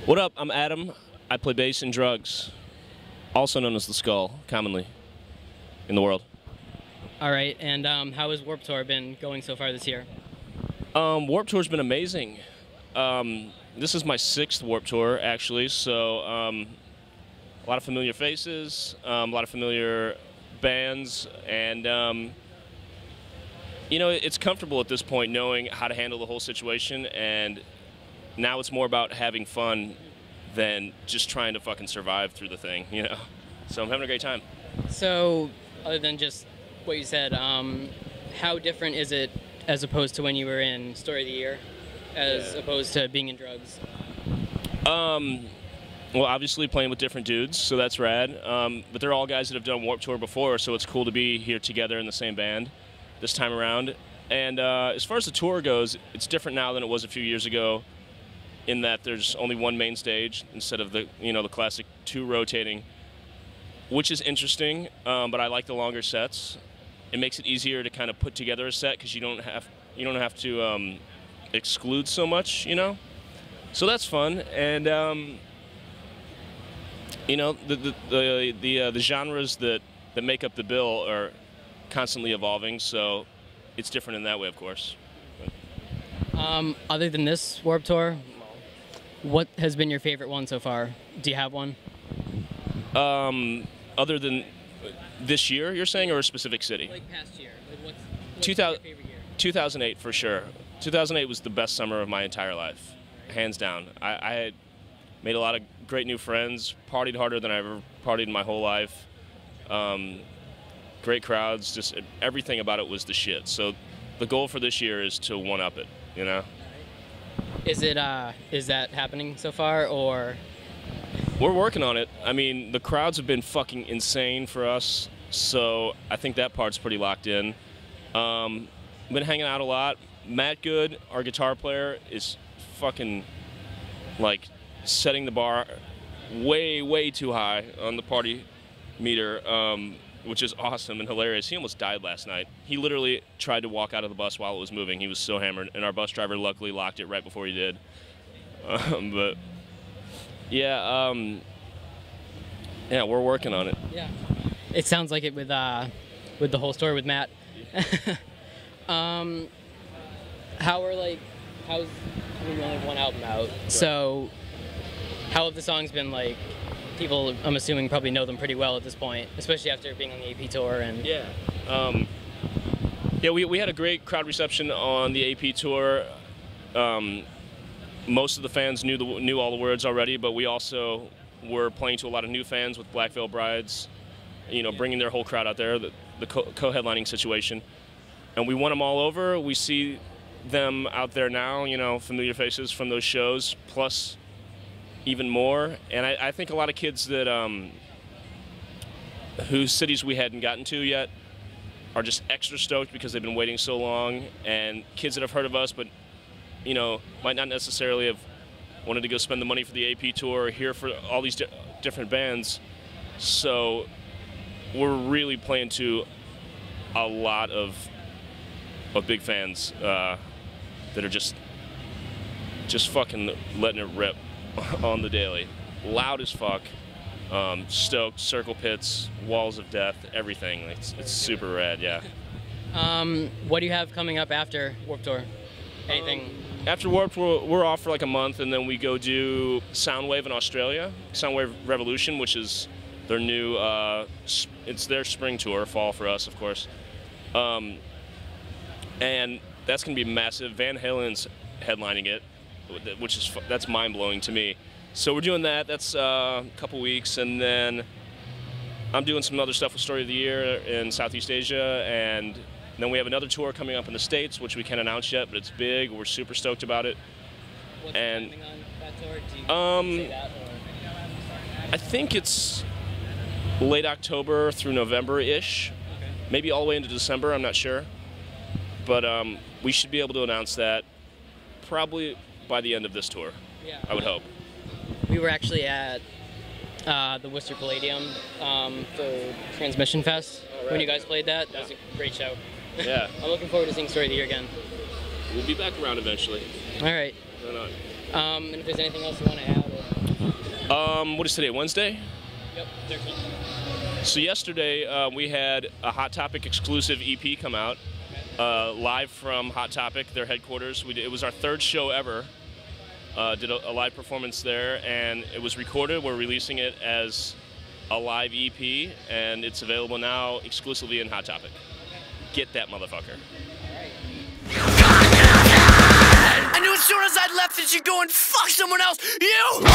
What up? I'm Adam. I play bass in D.R.U.G.S, also known as the Skull, commonly in the world. All right, and how has Warped Tour been going so far this year? Warped Tour's been amazing. This is my 6th Warped Tour, actually, so a lot of familiar faces, a lot of familiar bands, and you know, it's comfortable at this point knowing how to handle the whole situation, and now it's more about having fun than just trying to fucking survive through the thing, you know? So I'm having a great time. So, other than just what you said, how different is it as opposed to when you were in Story of the Year, as opposed to being in D.R.U.G.S? Well, obviously playing with different dudes, so that's rad. But they're all guys that have done Warped Tour before, so it's cool to be here together in the same band this time around. And as far as the tour goes, it's different now than it was a few years ago, in that there's only one main stage instead of the the classic 2 rotating, which is interesting. But I like the longer sets. It makes it easier to kind of put together a set because you don't have to exclude so much, you know. So that's fun, and you know, the genres that make up the bill are constantly evolving, so it's different in that way, of course. Other than this Warped Tour, what has been your favorite one so far? Do you have one? Other than this year, you're saying, or a specific city? Like past year. Like what's 2000, your favorite year? 2008 for sure. 2008 was the best summer of my entire life, hands down. I had made a lot of great new friends, partied harder than I ever partied in my whole life. Great crowds, just everything about it was the shit. So the goal for this year is to one-up it, you know? Is that happening so far, or? We're working on it. I mean, the crowds have been fucking insane for us, so I think that part's pretty locked in. Been hanging out a lot. Matt Good, our guitar player, is fucking, like, setting the bar way, way too high on the party meter, which is awesome and hilarious. He almost died last night. He literally tried to walk out of the bus while it was moving. He was so hammered, and our bus driver luckily locked it right before he did. But yeah, yeah, we're working on it. Yeah, it sounds like it with the whole story with Matt. How's we only have one album out, so how have the songs been like? People, I'm assuming, probably know them pretty well at this point, especially after being on the AP tour. And yeah, yeah, we had a great crowd reception on the AP tour. Most of the fans knew all the words already, but we also were playing to a lot of new fans with Black Veil Brides, you know, bringing their whole crowd out there, the co-headlining situation, and we won them all over. We see them out there now, you know, familiar faces from those shows, plus even more. And I think a lot of kids that whose cities we hadn't gotten to yet are just extra stoked because they've been waiting so long, and kids that have heard of us but, you know, might not necessarily have wanted to go spend the money for the AP tour or hear for all these different bands. So we're really playing to a lot of big fans that are just fucking letting it rip on the daily. Loud as fuck, stoked, circle pits, walls of death, everything. It's super rad, yeah. What do you have coming up after Warped Tour? Anything? After Warped, we're off for like a month, and then we go do Soundwave in Australia, Soundwave Revolution, which is their new, it's their spring tour, fall for us, of course. And that's gonna be massive. Van Halen's headlining it, that's mind-blowing to me. So we're doing that. That's a couple weeks, and then I'm doing some other stuff with Story of the Year in Southeast Asia, and then we have another tour coming up in the States, which we can't announce yet, but it's big. We're super stoked about it. What's the timing on that tour? Do you say that, or? I think it's late October through November-ish, maybe all the way into December. I'm not sure, but we should be able to announce that probably by the end of this tour, yeah. I would hope. We were actually at the Worcester Palladium for Transmission Fest when you guys played that. That was a great show. Yeah. I'm looking forward to seeing Story of the Year again. We'll be back around eventually. All right. Right on. And if there's anything else you want to add? What is today, Wednesday? Yep, 13th. So yesterday we had a Hot Topic exclusive EP come out, live from Hot Topic, their headquarters. It was our 3rd show ever. Did a live performance there, and it was recorded. We're releasing it as a live EP, and it's available now exclusively in Hot Topic. Get that motherfucker. I knew as soon as I'd left that you'd go and fuck someone else. You!